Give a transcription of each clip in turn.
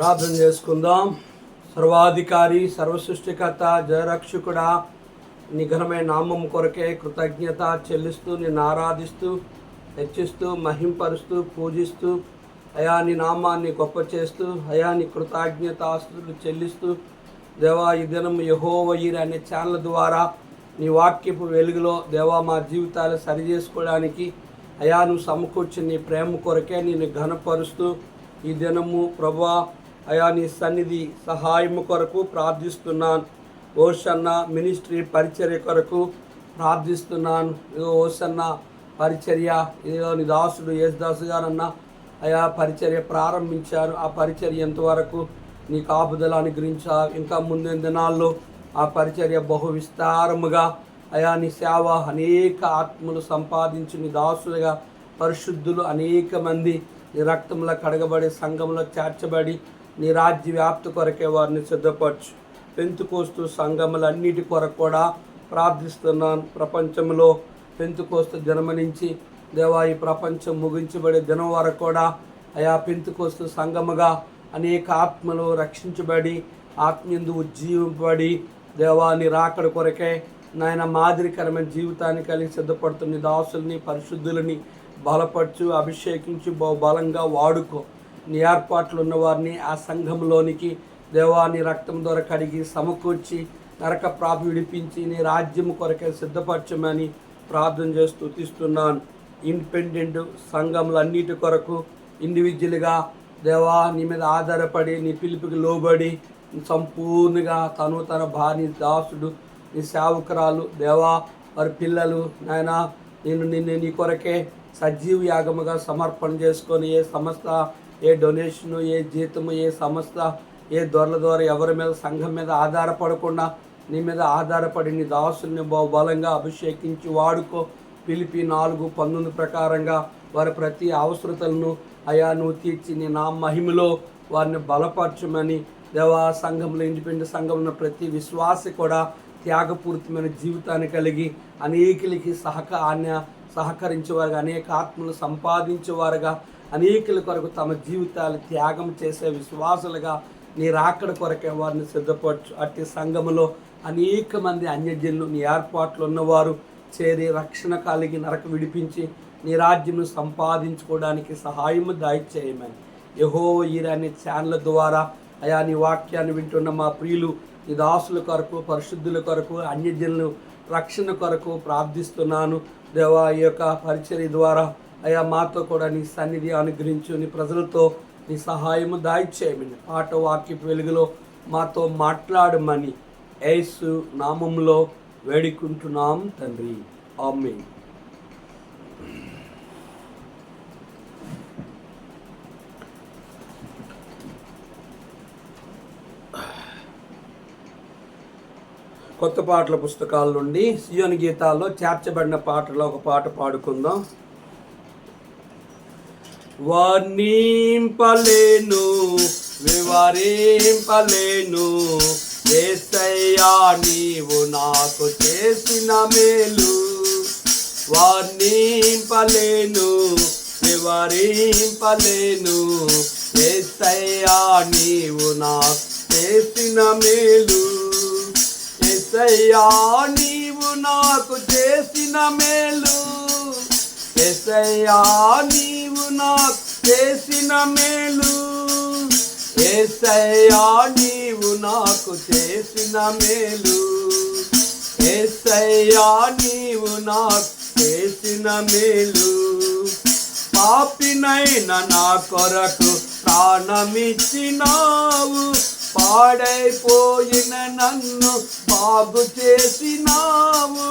ప్రార్థన చేసుకుందాం. సర్వాధికారి, సర్వసృష్టికర్త, జయరక్షకుడా, నీ ఘనమైన నామం కొరకే కృతజ్ఞత చెల్లిస్తూ నిన్ను ఆరాధిస్తూ హెచ్చిస్తూ మహింపరుస్తూ పూజిస్తూ అయా నీ నామాన్ని గొప్ప చేస్తూ అయా నీ కృతజ్ఞతాస్తుతులు చెల్లిస్తూ దేవా ఈ దినం యెహోవా ఈరే అనే ఛానల్ ద్వారా నీ వాక్యపు వెలుగులో దేవా మా జీవితాలు సరి చేసుకోవడానికి అయా నువ్వు సమకూర్చి నీ ప్రేమ కొరకే నేను ఘనపరుస్తూ ఈ దినము ప్రభువా అయా నీ సన్నిధి సహాయము కొరకు ప్రార్థిస్తున్నాను. ఓషన్న మినిస్ట్రీ పరిచర్య కొరకు ప్రార్థిస్తున్నాను. ఓషన్న పరిచర్య ఇదిగో నీ దాసుడు యేసుదాసు గారన్న అయా పరిచర్య ప్రారంభించారు. ఆ పరిచర్య ఎంతవరకు నీ కాపుదల అనుగ్రహించా. ఇంకా ముందు దినాల్లో ఆ పరిచర్య బహు విస్తారముగా అయా నీ సేవ అనేక ఆత్మలు సంపాదించి నీ దాసులుగా పరిశుద్ధులు అనేక మంది నీ రక్తంలో కడగబడి సంఘంలో చేర్చబడి నీ రాజ్య వ్యాప్తి కొరకే వారిని సిద్ధపరచు. పెంతుకోస్తు సంఘములన్నిటి కొరకు కూడా ప్రార్థిస్తున్నాను. ప్రపంచంలో పెంతుకోస్తు జన్మనించి దేవా ఈ ప్రపంచం ముగించబడే దినం వరకు కూడా అయా పెంతుకోస్తు సంఘముగా అనేక ఆత్మలు రక్షించబడి ఆత్మీయందు ఉజ్జీవింపబడి దేవా నీ రాకడ కొరకే నాయన మాదిరికరమైన జీవితాన్ని కలిగి సిద్ధపడుతున్న దాసుల్ని పరిశుద్ధులని బలపరచు, అభిషేకించి బలంగా వాడుకో. నీ ఏర్పాట్లు ఉన్నవారిని ఆ సంఘంలోనికి దేవా నీ రక్తం ద్వారా కడిగి సమకూర్చి నరక ప్రాపి విడిపించి నీ రాజ్యం కొరకే సిద్ధపరచమని ప్రార్థన చేస్తూ తీస్తున్నాను. ఇండిపెండెంట్ సంఘములన్నిటి కొరకు ఇండివిజువల్గా దేవా నీ మీద ఆధారపడి నీ పిలుపుకి లోబడి సంపూర్ణంగా తన భార్య దాసుడు నీ సేవకురాలు దేవా వారి పిల్లలు నాయన నిన్ను నీ కొరకే సజీవ యాగముగా సమర్పణ చేసుకొని ఏ సంస్థ ఏ డొనేషను ఏ జీతము ఏ సంస్థ ఏ దొరల ద్వారా ఎవరి మీద సంఘం మీద ఆధారపడకుండా నీ మీద ఆధారపడి నీ దాసుల్ని బలంగా అభిషేకించి వాడుకో. పిలిపి 4:19 ప్రకారంగా వారి ప్రతి అవసరతలను అయా నువ్వు తీర్చి నీ నా మహిమలో వారిని బలపరచమని దేవా సంఘంలో ఇండిపెండెంట్ సంఘంలో ప్రతి విశ్వాసి కూడా త్యాగపూరితమైన జీవితాన్ని కలిగి అనేకులకి సహకరించేవారుగా అనేక ఆత్మలు సంపాదించేవారుగా అనేకుల కొరకు తమ జీవితాలు త్యాగం చేసే విశ్వాసులుగా నీ రాకడ కొరకే వారిని సిద్ధపరచు. అట్టి సంఘములో అనేక మంది అన్యజనులు నీ ఏర్పాట్లు ఉన్నవారు చేరి రక్షణ కలిగి నరక విడిపించి నీ రాజ్యము సంపాదించుకోవడానికి సహాయము దయచేయమని యెహోవా ఈరే అనే ఛానల్ ద్వారా అయా నీ వాక్యాన్ని వింటున్న మా ప్రియులు నీ దాసుల కొరకు పరిశుద్ధుల కొరకు అన్యజనులు రక్షణ కొరకు ప్రార్థిస్తున్నాను. దేవా ఈ యొక్క పరిచర్య ద్వారా అయా మాతో కూడా నీ సన్నిధి అనుగ్రహించు. నీ ప్రజలతో నీ సహాయము దయచేయమని పాట వాక్యపు వెలుగులో మాతో మాట్లాడమని యేసు నామములో వేడుకుంటున్నాం తండ్రి, ఆమేన్. కొత్త పాటల పుస్తకాల నుండి సియోను గీతాల్లో చేర్చబడిన పాటలో ఒక పాట పాడుకుందాం. వర్ణింపలేను వివరింపలేను యేసయ్యా నీవు నాకు చేసిన మేలు. వర్ణింపలేను వివరింపలేను యేసయ్యా నీవు నాకు చేసిన మేలు. యేసయ్యా నీవు నాకు చేసిన మేలు. యేసయ్యా నీవు నాకు చేసిన మేలు. యేసయ్యా నీవు నాకు చేసిన మేలు. యేసయ్యా నీవు నాకు చేసిన మేలు. పాపినైన నా కొరకు ప్రాణమిచ్చినావు. పాడైపోయిన నన్ను బాగు చేసినావు.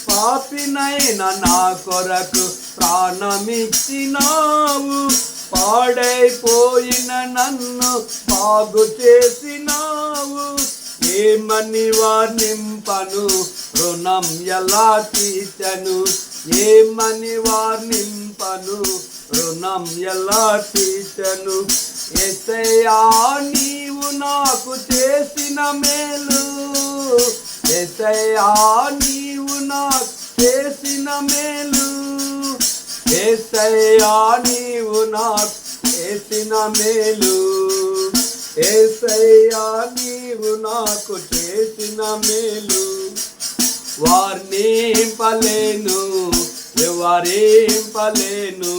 పాపినైన నా కొరకు ప్రాణమిచ్చినావు. పాడైపోయిన నన్ను బాగు చేసినావు. ఏమని వర్ణింపను రుణం ఎలా తీర్చను. ఏమని వర్ణింపను రుణం ఎలా తీర్చను. యేసయ్యా నీవు నాకు చేసిన మేలు. యేసయ్యా నీవు నాకు చేసిన మేలు. యేసయ్యా నీవు నాకు చేసిన మేలు. యేసయ్యా నీవు నాకు చేసిన మేలు వర్ణింపలేను వివరింపలేను.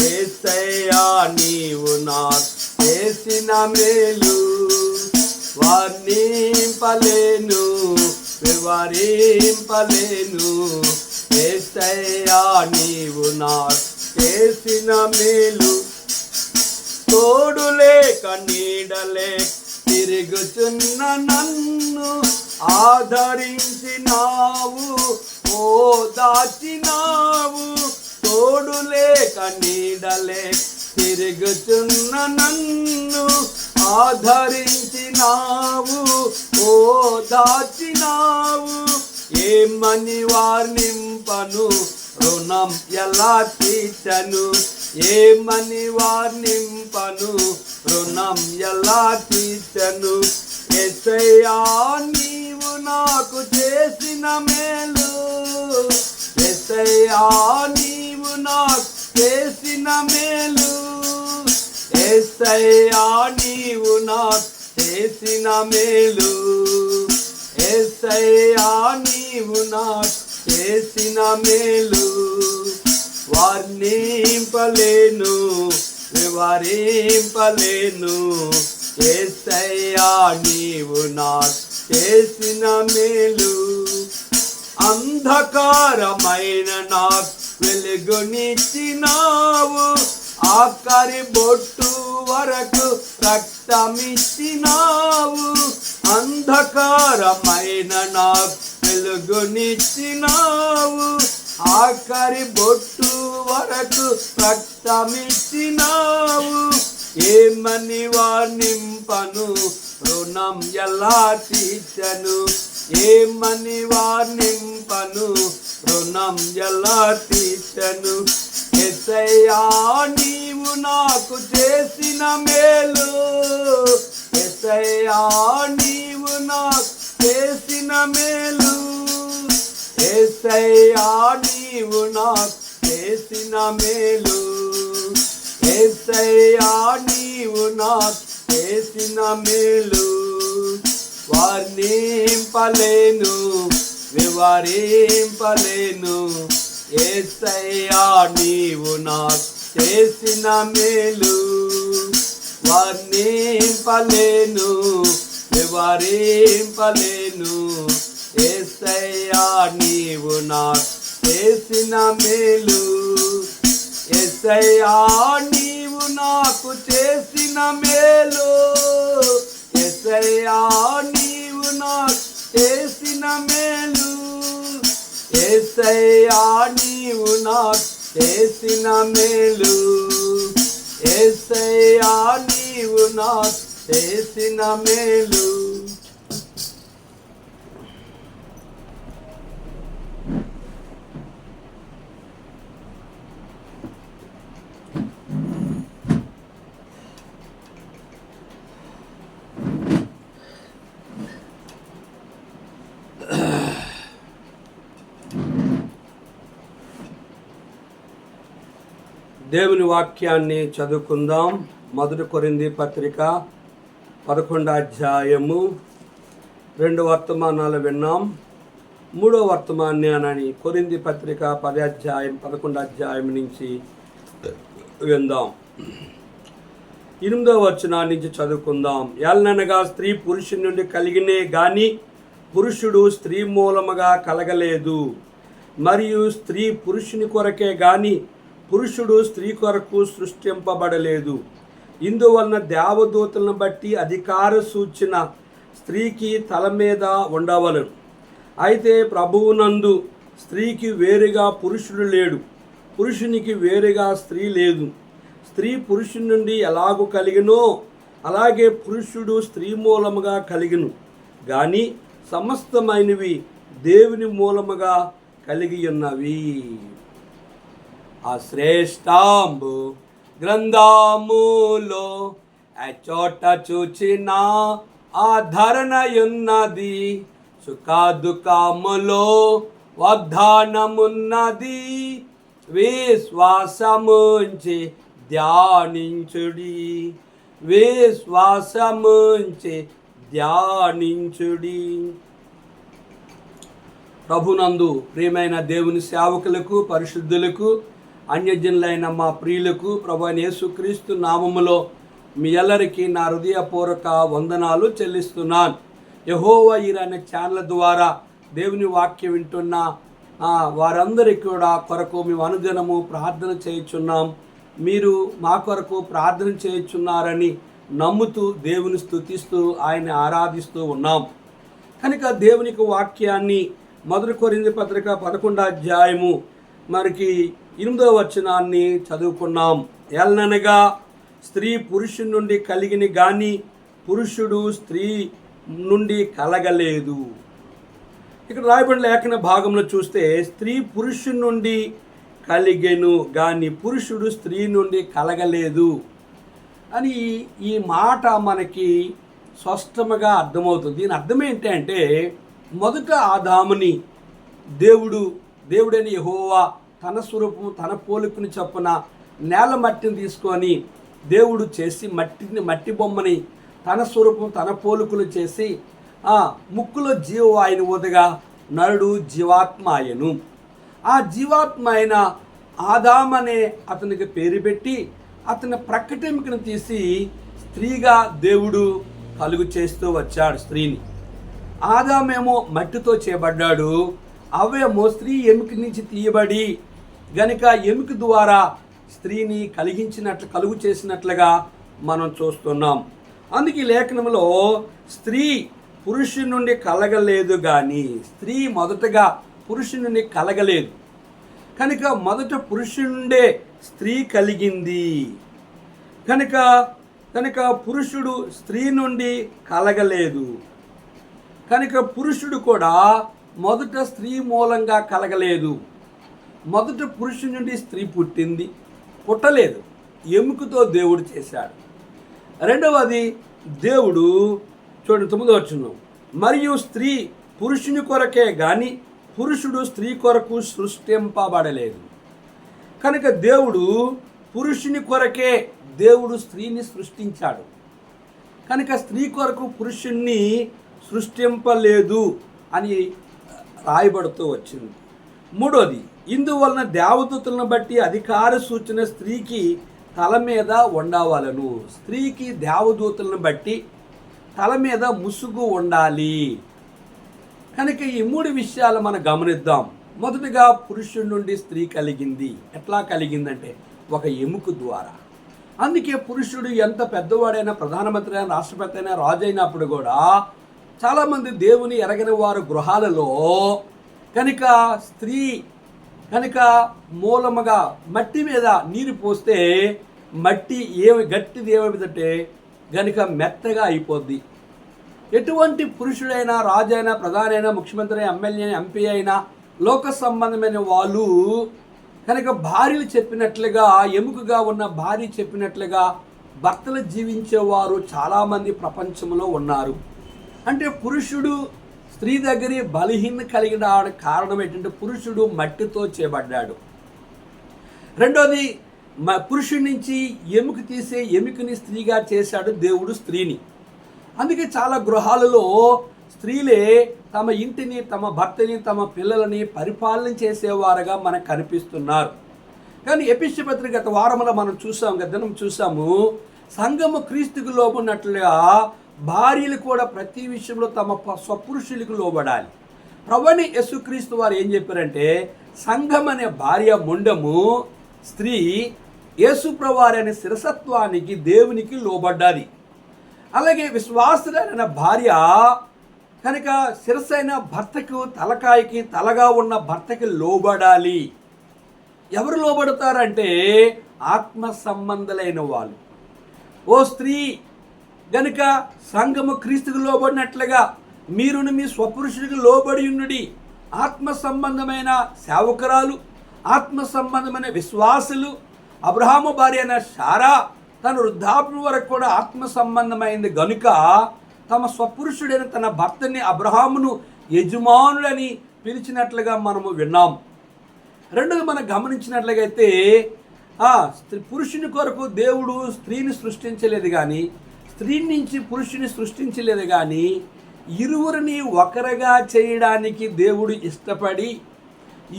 యేసయ్యా నీవు నాకు చేసిన మేలు వర్ణింపలేను వివరింపలేను. యేసయ్యా నీవు నాకు చేసిన మేలు తోడులేక నీడలే తిరుగుచున్న నన్ను ఆదరించినావు ఓదార్చినావు. తోడులేక నీడలే తిరుగుచున్న నన్ను ఆదరించినావు ఓదార్చినావు. ఏమని వర్ణింపను రుణం ఎలా తీర్చను ఏమని వర్ణింపను రుణం ఎలా తీర్చను. యేసయ్యా నీవు నాకు చేసిన మేలు యేసయ్యా నీవు నాకు చేసిన మేలు. యేసయ్యా నీవు నాకు చేసిన మేలు యేసయ్యా నీవు నాకు చేసిన మేలు వర్ణింపలేను వివరింపలేను. యేసయ్యా నీవు నాకు చేసిన మేలు అంధకారమైన నాకు వెలుగునిచ్చినావు ఆఖరి బొట్టు వరకు రక్తమిచ్చినావు. అంధకారమైన నాకు వెలుగునిచ్చినావు ఆఖరి బొట్టు వరకు రక్తమిచ్చినావు. ఏమని వర్ణింపను రుణం ఎలా తీర్చను ఏమని వర్ణింపను రుణం ఎలా తీర్చను. యేసయ్యా నీవు నాకు చేసిన మేలు యేసయ్యా నీవు నాకు చేసిన మేలు యేసయ్యా నీవు నాకు చేసిన మేలు యేసయ్యా నీవు నాకు చేసిన మేలు వర్ణింపలేను వివరింపలేను. యేసయ్యా నీవు నాకు చేసిన మేలు వర్ణింపలేను వివరింపలేను. యేసయ్యా నీవు నాకు చేసిన మేలు యేసయ్యా నీవు నాకు చేసిన మేలు యేసయ్యా నీవు నాకు చేసిన మేలు యేసయ్యా నీవు నాకు చేసిన మేలు యేసయ్యా నీవు నాకు చేసిన మేలు. దేవుని వాక్యాన్ని చదువుకుందాం. 1 కొరింథీ పత్రిక 11వ అధ్యాయము 2 వర్తమానాలు విన్నాం. 3వ వర్తమానాన్ని కొరింథీ పత్రిక 10వ అధ్యాయం 11వ అధ్యాయం నుంచి విందాం. 8వ వచనం నుంచి చదువుకుందాం. ఏలననగా స్త్రీ పురుషుని నుండి కలిగినే గాని పురుషుడు స్త్రీ మూలముగా కలగలేదు, మరియు స్త్రీ పురుషుని కొరకే గాని పురుషుడు స్త్రీ కొరకు సృష్టింపబడలేదు. ఇందువలన దేవదూతలను బట్టి అధికార సూచన స్త్రీకి తల మీద ఉండవలను. అయితే ప్రభువునందు స్త్రీకి వేరుగా పురుషుడు లేడు, పురుషునికి వేరుగా స్త్రీ లేదు. స్త్రీ పురుషుని నుండి ఎలాగూ కలిగినో అలాగే పురుషుడు స్త్రీ మూలముగా కలిగిను. కానీ సమస్తమైనవి దేవుని మూలముగా కలిగి ఉన్నవి. ఆ శ్రేష్టాంబు గ్రంథములో చోట చూచిన ఆధరణయున్నది, సుఖ దుఃఖములో వాగ్దానమున్నది. విశ్వాసముంచి ధ్యానించుడి, విశ్వాసముంచి ధ్యానించుడి. ప్రభునందు ప్రియమైన దేవుని సేవకులకు, పరిశుద్ధులకు, అన్యజనులైన మా ప్రియులకు ప్రభు అయిన యేసుక్రీస్తు నామములో మీ ಎಲ್ಲరికి నా హృదయపూర్వక వందనాలు చెల్లిస్తున్నాను. యెహోవా ఈరా అనే ఛానల్ ద్వారా దేవుని వాక్యం వింటున్న వారందరికీ కూడా కొరకు మేము అనుదినము ప్రార్థన చేయుచున్నాం. మీరు మా కొరకు ప్రార్థన చేయుచున్నారని నమ్ముతూ దేవుని స్తుతిస్తూ ఆయన ఆరాధిస్తూ ఉన్నాం. కనుక దేవునికి వాక్యాన్ని 1 కొరింథీ పత్రిక 11వ అధ్యాయము 8వ వచనాన్ని చదువుకున్నాం. ఎలననగా స్త్రీ పురుషుని నుండి కలిగిన గాని పురుషుడు స్త్రీ నుండి కలగలేదు. ఇక్కడ రాయబడిన లేఖన భాగంలో చూస్తే స్త్రీ పురుషుని నుండి కలిగెను గాని పురుషుడు స్త్రీ నుండి కలగలేదు అని ఈ మాట మనకి స్పష్టంగా అర్థమవుతుంది. దీని అర్థం ఏంటంటే, మొదట ఆదాముని దేవుడైన యెహోవా తన స్వరూపం తన పోలికను చొప్పున నేల మట్టిని తీసుకొని దేవుడు చేసి మట్టి బొమ్మని తన స్వరూపం తన పోలికలు చేసి ముక్కులో జీవవాయుని ఊదగా నరుడు జీవాత్మ ఆయను. ఆ జీవాత్మ అయిన ఆదామనే అతనికి పేరు పెట్టి అతని ప్రక్కటెముకను తీసి స్త్రీగా దేవుడు కలుగు చేస్తూ వచ్చాడు స్త్రీని. ఆదామేమో మట్టితో చేయబడ్డాడు, అవేమో స్త్రీ ఎముక నుంచి తీయబడి గనుక ఎముక ద్వారా స్త్రీని కలుగు చేసినట్లుగా మనం చూస్తున్నాం. అందుకే ఈ లేఖనంలో స్త్రీ పురుషుని నుండి కలగలేదు కానీ స్త్రీ మొదటగా పురుషుని నుండి కలగలేదు. కనుక మొదట పురుషుని నుండే స్త్రీ కలిగింది. కనుక పురుషుడు స్త్రీ నుండి కలగలేదు. కనుక పురుషుడు కూడా మొదట స్త్రీ మూలంగా కలగలేదు. మొదట పురుషుని నుండి స్త్రీ పుట్టలేదు, ఎముకతో దేవుడు చేశాడు. రెండవది, దేవుడు చూడండి 9వ వచనం, మరియు స్త్రీ పురుషుని కొరకే గాని పురుషుడు స్త్రీ కొరకు సృష్టింపబడలేదు. కనుక దేవుడు పురుషుని కొరకే దేవుడు స్త్రీని సృష్టించాడు. కనుక స్త్రీ కొరకు పురుషుణ్ణి సృష్టింపలేదు అని రాయబడుతూ వచ్చింది. మూడోది, ఇందువలన దేవదూతలను బట్టి అధికార సూచన స్త్రీకి తల మీద ఉండవలెను. స్త్రీకి దేవదూతలను బట్టి తల మీద ముసుగు ఉండాలి. కనుక ఈ 3 విషయాలు మనం గమనిద్దాం. మొదటగా పురుషుడి నుండి స్త్రీ కలిగింది. ఎట్లా కలిగిందంటే ఒక ఎముక ద్వారా. అందుకే పురుషుడు ఎంత పెద్దవాడైనా, ప్రధానమంత్రి అయినా, రాష్ట్రపతి అయినా, రాజు అయినప్పుడు కూడా చాలామంది దేవుని ఎరగని వారు గృహాలలో కనుక మూలముగా మట్టి మీద నీరు పోస్తే మట్టి గట్టిది ఏమైందంటే గనుక మెత్తగా అయిపోద్ది. ఎటువంటి పురుషుడైనా, రాజైనా, ప్రధానైనా, ముఖ్యమంత్రి అయినా, ఎమ్మెల్యే అయినా, ఎంపీ అయినా, లోక సంబంధమైన వాళ్ళు కనుక భార్యలు చెప్పినట్లుగా, ఎముకగా ఉన్న భార్య చెప్పినట్లుగా భర్తలు జీవించేవారు చాలామంది ప్రపంచంలో ఉన్నారు. అంటే పురుషుడు స్త్రీ దగ్గర బలహీన కలిగిన కారణం ఏంటంటే పురుషుడు మట్టితో చేయబడ్డాడు. రెండోది, పురుషుడి నుంచి ఎముక తీసే ఎముకని స్త్రీగా చేశాడు దేవుడు స్త్రీని. అందుకే చాలా గృహాలలో స్త్రీలే తమ ఇంటిని, తమ భర్తని, తమ పిల్లలని పరిపాలన చేసేవారుగా మనకు కనిపిస్తున్నారు. కానీ ఎఫెసీ పత్రిక గత వారంలో మనం చూసాము, సంఘము క్రీస్తుకు లోబడినట్లుగా భార్యలు కూడా ప్రతి విషయంలో తమ స్వపురుషులకు లోబడాలి. ప్రభువైన యేసుక్రీస్తు వారు ఏం చెప్పారంటే, సంఘం అనే భార్య ముండము, స్త్రీ యేసుప్రభువారి అనే శిరసత్వానికి దేవునికి లోబడ్డాది. అలాగే విశ్వాసులైన భార్య కనుక శిరసైన భర్తకు, తలకాయకి తలగా ఉన్న భర్తకి లోబడాలి. ఎవరు లోబడతారంటే ఆత్మ సంబంధులైన వాళ్ళు. ఓ స్త్రీ గనుక సంఘము క్రీస్తుకు లోబడినట్లుగా మీరును మీ స్వపురుషుడికి లోబడి ఉన్నది. ఆత్మ సంబంధమైన సేవకురాలు, ఆత్మ సంబంధమైన విశ్వాసులు. అబ్రహాము భార్య అయిన శారా తన వృద్ధాప్యం వరకు కూడా ఆత్మ సంబంధమైంది గనుక తమ స్వపురుషుడైన తన భర్తని, అబ్రహామును యజమానుడని పిలిచినట్లుగా మనము విన్నాం. రెండోది మనం గమనించినట్లయితే పురుషుని కొరకు దేవుడు స్త్రీని సృష్టించలేదు కానీ, స్త్రీ నుంచి పురుషుని సృష్టించలేదు కానీ, ఇరువురిని ఒకరిగా చేయడానికి దేవుడు ఇష్టపడి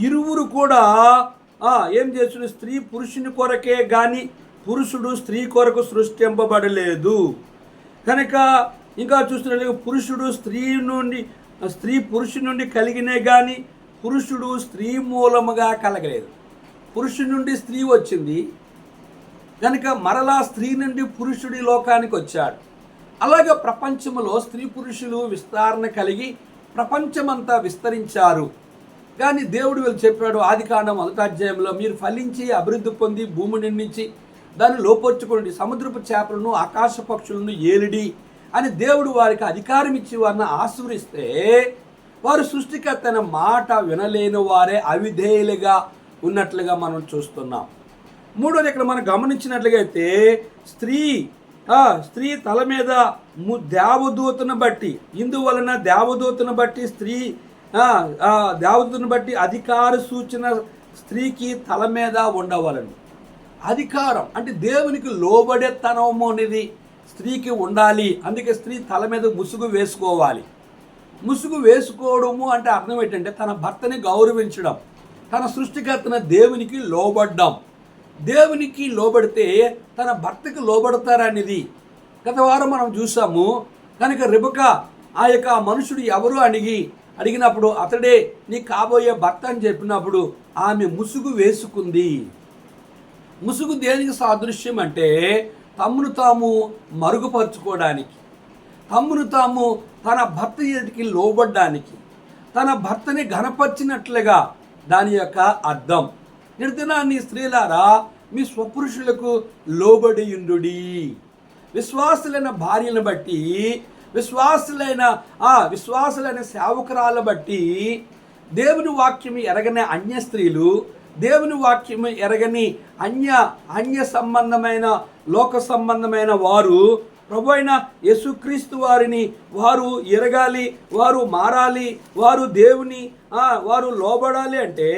ఇరువురు కూడా ఏం చేస్తున్న స్త్రీ పురుషుని కొరకే కానీ పురుషుడు స్త్రీ కొరకు సృష్టింపబడలేదు కనుక. ఇంకా చూస్తున్నట్లుగా పురుషుడు స్త్రీ పురుషుని నుండి కలిగినే కానీ పురుషుడు స్త్రీ మూలముగా కలగలేదు. పురుషుడి నుండి స్త్రీ వచ్చింది కనుక మరలా స్త్రీ నుండి పురుషుడి లోకానికి వచ్చాడు. అలాగే ప్రపంచంలో స్త్రీ పురుషులు విస్తరణ కలిగి ప్రపంచమంతా విస్తరించారు. కానీ దేవుడు వీళ్ళు చెప్పాడు ఆదికాండం 1వ అధ్యాయంలో, మీరు ఫలించి అభివృద్ధి పొంది భూమి నిర్మించి దాన్ని లోపొచ్చుకోండి, సముద్రపు చేపలను ఆకాశ పక్షులను ఏలిడి అని దేవుడు వారికి అధికారం ఇచ్చి వారిని ఆశీర్వదిస్తే వారు సృష్టికర్త అనే మాట వినలేని వారే అవిధేయులుగా ఉన్నట్లుగా మనం చూస్తున్నాం. మూడోది ఇక్కడ మనం గమనించినట్లుగైతే స్త్రీ తల మీద దేవదూతను బట్టి, ఇందువలన దేవదూతను బట్టి దేవదూతను బట్టి అధికార సూచన స్త్రీకి తల మీద ఉండవలను. అధికారం అంటే దేవునికి లోబడేతనము అనేది స్త్రీకి ఉండాలి. అందుకే స్త్రీ తల మీద ముసుగు వేసుకోవాలి. ముసుగు వేసుకోవడము అంటే అర్థం ఏంటంటే తన భర్తని గౌరవించడం, తన సృష్టికర్తన దేవునికి లోబడ్డం. దేవునికి లోబడితే తన భర్తకి లోబడతారనేది గత వారం మనం చూసాము. కనుక రెబెకా ఆ యొక్క మనుషుడు ఎవరు అడిగినప్పుడు అతడే నీ కాబోయే భర్త అని చెప్పినప్పుడు ఆమె ముసుగు వేసుకుంది. ముసుగు దేనికి సాదృశ్యం అంటే తమ్మును తాము మరుగుపరుచుకోవడానికి, తమ్మును తాము తన భర్త ఎదుటికి లోబడ్డానికి, తన భర్తని ఘనపరిచినట్లుగా దాని యొక్క అర్థం. నీ స్త్రీలారా మీ స్వపురుషులకు లోబడి ఉండుడి. విశ్వాసులైన భార్యను బట్టి, విశ్వాసులైన సేవకురాలను బట్టి దేవుని వాక్యం ఎరగని అన్య స్త్రీలు, దేవుని వాక్యం ఎరగని అన్య సంబంధమైన లోక సంబంధమైన వారు ప్రభువైన యేసుక్రీస్తు వారిని వారు ఎరగాలి, వారు మారాలి, వారు లోబడాలి అంటే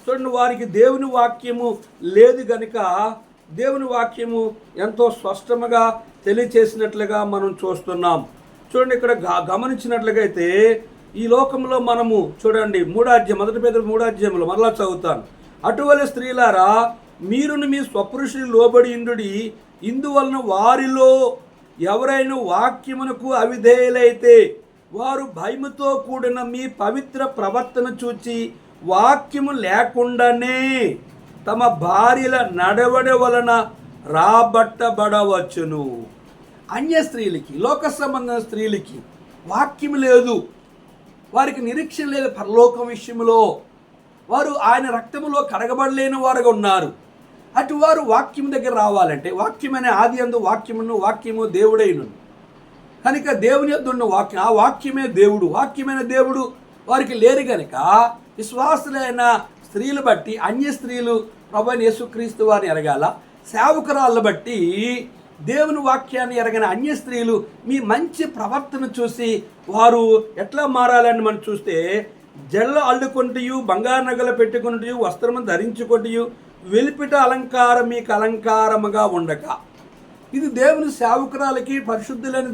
చూడండి, వారికి దేవుని వాక్యము లేదు గనుక దేవుని వాక్యము ఎంతో స్పష్టంగా తెలియచేసినట్లుగా మనం చూస్తున్నాం. చూడండి ఇక్కడ గమనించినట్లుగైతే ఈ లోకంలో మనము చూడండి 1 పేతురు 3వ అధ్యాయంలో మరలా చదువుతాను. అటువలే స్త్రీలారా మీరును మీ స్వపురుషులు లోబడి ఉండుడి. ఇందువలన వారిలో ఎవరైనా వాక్యమునకు అవిధేయులైతే వారు భయముతో కూడిన మీ పవిత్ర ప్రవర్తన చూచి వాక్యము లేకుండానే తమ భార్యల నడవడి వలన రాబట్టబడవచ్చును. అన్య స్త్రీలకి, లోక సంబంధమైన స్త్రీలకి వాక్యం లేదు, వారికి నిరీక్షణ లేదు పరలోకం విషయంలో. వారు ఆయన రక్తములో కడగబడలేని వారుగా ఉన్నారు. అటు వారు వాక్యం దగ్గర రావాలంటే వాక్యమనే ఆది అందు వాక్యము దేవుడైన కనుక దేవుని యొద్ద ఉన్న వాక్యం, ఆ వాక్యమే దేవుడు. వాక్యమైన దేవుడు వారికి లేరు కనుక విశ్వాసులైన స్త్రీలు బట్టి అన్య స్త్రీలు ప్రభువైన యేసుక్రీస్తు వారిని ఎరగాల. సేవకురాళ్ళను బట్టి దేవుని వాక్యాన్ని ఎరగని అన్య స్త్రీలు మీ మంచి ప్రవర్తన చూసి వారు ఎట్లా మారాలని మనం చూస్తే, జల్ల అల్లుకొంటూ, బంగారు నగలు పెట్టుకుంటూ, వస్త్రము ధరించుకుంటూ, వెలిపిట అలంకారం మీకు అలంకారముగా ఉండక. ఇది దేవుని సేవకురాలకి, పరిశుద్ధులైన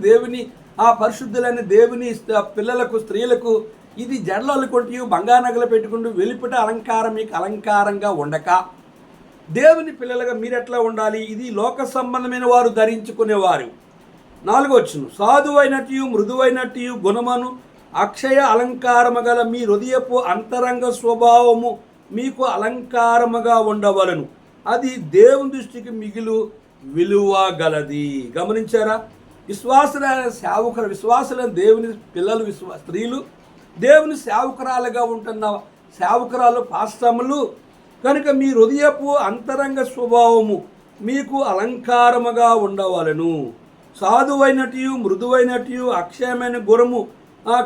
దేవుని పిల్లలకు, స్త్రీలకు ఇది జడలు అల్లుకుంటూ, బంగారు నగలు పెట్టుకుంటూ, వెలిపిట అలంకారం మీకు అలంకారంగా ఉండక. దేవుని పిల్లలుగా మీరు ఎట్లా ఉండాలి? ఇది లోక సంబంధమైన వారు ధరించుకునేవారు. 4వ వచనం, సాధువైనట్టు మృదువైనట్టు గుణమను అక్షయ అలంకారము గల మీ హృదయపు అంతరంగ స్వభావము మీకు అలంకారముగా ఉండవలను, అది దేవుని దృష్టికి మిగిలి విలువ గలది. గమనించారా? విశ్వాసులైన దేవుని పిల్లలు, స్త్రీలు దేవుని సేవకురాలుగా ఉంటున్న సేవకురాలు, పాస్టములు కనుక మీ హృదయపు అంతరంగ స్వభావము మీకు అలంకారముగా ఉండవలను. సాధువైనట్టు మృదువైనట్టు అక్షయమైన గుణము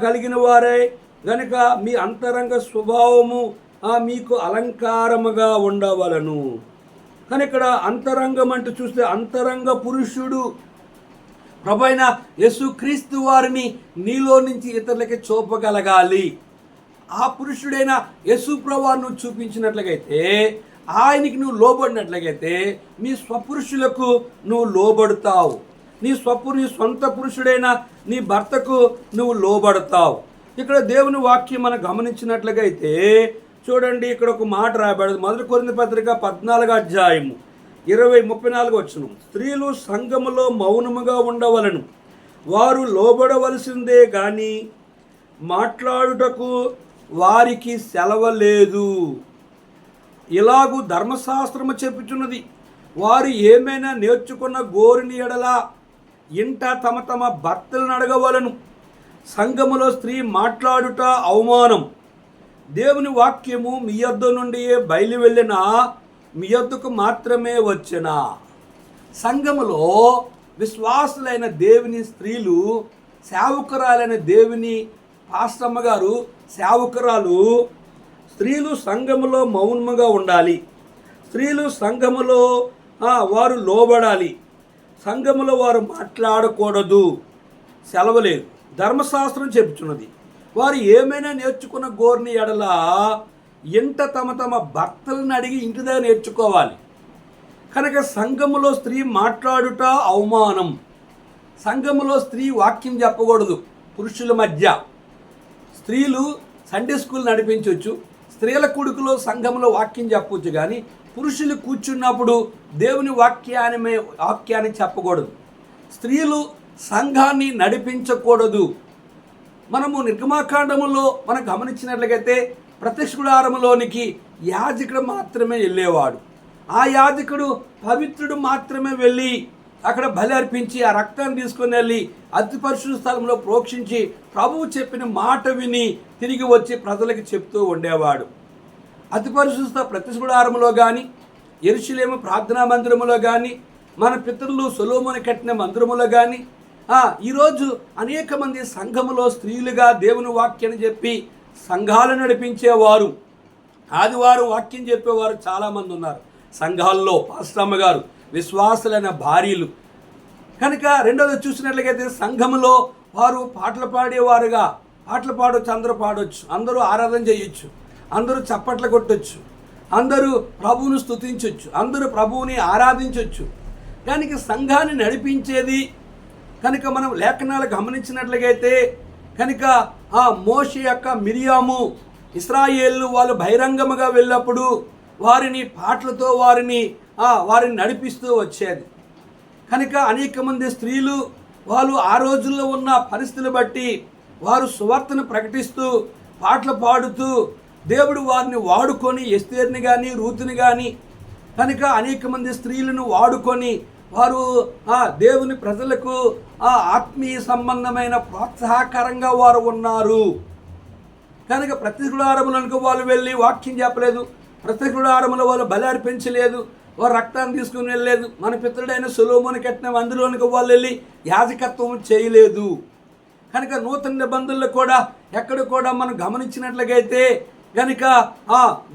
కలిగిన వారే గనుక మీ అంతరంగ స్వభావము మీకు అలంకారముగా ఉండవలను. కానీ ఇక్కడ అంతరంగం అంటూ చూస్తే అంతరంగ పురుషుడు ప్రభువైన యేసుక్రీస్తు వారిని నీలో నుంచి ఇతరులకి చూపగలగాలి. ఆ పురుషుడైన యేసు ప్రభువును చూపించినట్లయితే ఆయనకి నువ్వు లోబడినట్లయితే మీ స్వపురుషులకు నువ్వు లోబడతావు. నీ సొంత పురుషుడైన నీ భర్తకు నువ్వు లోబడతావు. ఇక్కడ దేవుని వాక్యం మనం గమనించినట్లుగా అయితే చూడండి, ఇక్కడ ఒక మాట రాయబడదు. 1 కొరింథీ పత్రిక 14వ అధ్యాయము 34 వచనం. స్త్రీలు సంఘములో మౌనముగా ఉండవలను, వారు లోబడవలసిందే గాని మాట్లాడుటకు వారికి సెలవు లేదు. ఇలాగూ ధర్మశాస్త్రము చెప్పుచున్నది, వారు ఏమైనా నేర్చుకున్న గోరిని ఎడల ఇంట తమ తమ భర్తలను అడగవలను. సంఘములో స్త్రీ మాట్లాడుట అవమానం. దేవుని వాక్యము మీ యొద్ద నుండి బయలు వెళ్ళిన మీ యొద్దకు మాత్రమే వచ్చిన. సంఘములో విశ్వాసులైన దేవుని స్త్రీలు, సేవకురాలైన దేవుని పాస్టమ్మ గారు సేవకురాలు, స్త్రీలు సంఘములో మౌనముగా ఉండాలి. స్త్రీలు సంఘములో వారు లోబడాలి. సంఘములో వారు మాట్లాడకూడదు, సెలవు లేదు. ధర్మశాస్త్రం చెబుతున్నది, వారు ఏమైనా నేర్చుకున్న గోరిని ఎడల ఇంట తమ తమ భర్తలను అడిగి ఇంటి దగ్గర నేర్చుకోవాలి. కనుక సంఘములో స్త్రీ మాట్లాడుట అవమానం. సంఘములో స్త్రీ వాక్యం చెప్పకూడదు. పురుషుల మధ్య స్త్రీలు సండే స్కూల్ నడిపించవచ్చు, స్త్రీల కొడుకులో సంఘంలో వాక్యం చెప్పవచ్చు, కానీ పురుషులు కూర్చున్నప్పుడు దేవుని వాక్యాన్ని చెప్పకూడదు. స్త్రీలు సంఘాన్ని నడిపించకూడదు. మనము నిర్గమాకాండములో మనం గమనించినట్లయితే ప్రత్యక్ష గుడారములోనికి యాజకుడు మాత్రమే వెళ్ళేవాడు. ఆ యాజకుడు పవిత్రుడు మాత్రమే వెళ్ళి అక్కడ బలి అర్పించి ఆ రక్తాన్ని తీసుకొని వెళ్ళి అతి పరిశుద్ధ స్థలంలో ప్రోక్షించి ప్రభువు చెప్పిన మాట విని తిరిగి వచ్చి ప్రజలకు చెప్తూ ఉండేవాడు. అతి పరిశుద్ధ ప్రత్యక్ష గుడారములో కానీ, యెరూషలేము ప్రార్థనా మందిరములో కానీ, మన పితరులు సొలొమోను కట్టిన మందిరములో కానీ, ఈరోజు అనేక మంది సంఘములో స్త్రీలుగా దేవుని వాక్యాన్ని చెప్పి సంఘాలు నడిపించేవారు, ఆదివారం వాక్యం చెప్పేవారు చాలామంది ఉన్నారు సంఘాల్లో. పాస్టమ్మ గారు విశ్వాసులైన భార్యలు. కనుక రెండోది చూసినట్లయితే సంఘములో వారు పాటలు పాడేవారుగా, పాటలు పాడవచ్చు, అందరూ పాడవచ్చు, అందరూ ఆరాధన చేయొచ్చు, అందరూ చప్పట్లు కొట్టొచ్చు, అందరూ ప్రభువును స్తుతించవచ్చు, అందరూ ప్రభువుని ఆరాధించవచ్చు. కనుక సంఘాన్ని నడిపించేది కనుక మనం లేఖనాలు గమనించినట్లయితే కనుక మోషే యొక్క మిరియాము ఇశ్రాయేలు వాళ్ళు బహిరంగముగా వెళ్ళినప్పుడు వారిని పాటలతో వారిని నడిపిస్తూ వచ్చేది. కనుక అనేక మంది స్త్రీలు వాళ్ళు ఆ రోజుల్లో ఉన్న పరిస్థితులు బట్టి వారు సువార్తను ప్రకటిస్తూ పాటలు పాడుతూ దేవుడు వారిని వాడుకొని ఎస్తేర్ని కానీ రూతుని కానీ కనుక అనేక మంది స్త్రీలను వాడుకొని వారు దేవుని ప్రజలకు ఆత్మీయ సంబంధమైన ప్రోత్సాహకరంగా వారు ఉన్నారు. కనుక ప్రత్యక్ష గుడారములకు వాళ్ళు వెళ్ళి వాక్యం చెప్పలేదు, ప్రత్యక్ష గుడారములో వాళ్ళు బలి అర్పించలేదు, వారు రక్తాన్ని తీసుకుని వెళ్ళలేదు, మన పితరుడైన సొలొమోను కట్టిన అందులోనికి వాళ్ళు వెళ్ళి యాజకత్వం చేయలేదు. కనుక నూతన నిబంధనలు కూడా ఎక్కడ కూడా మనం గమనించినట్లయితే కనుక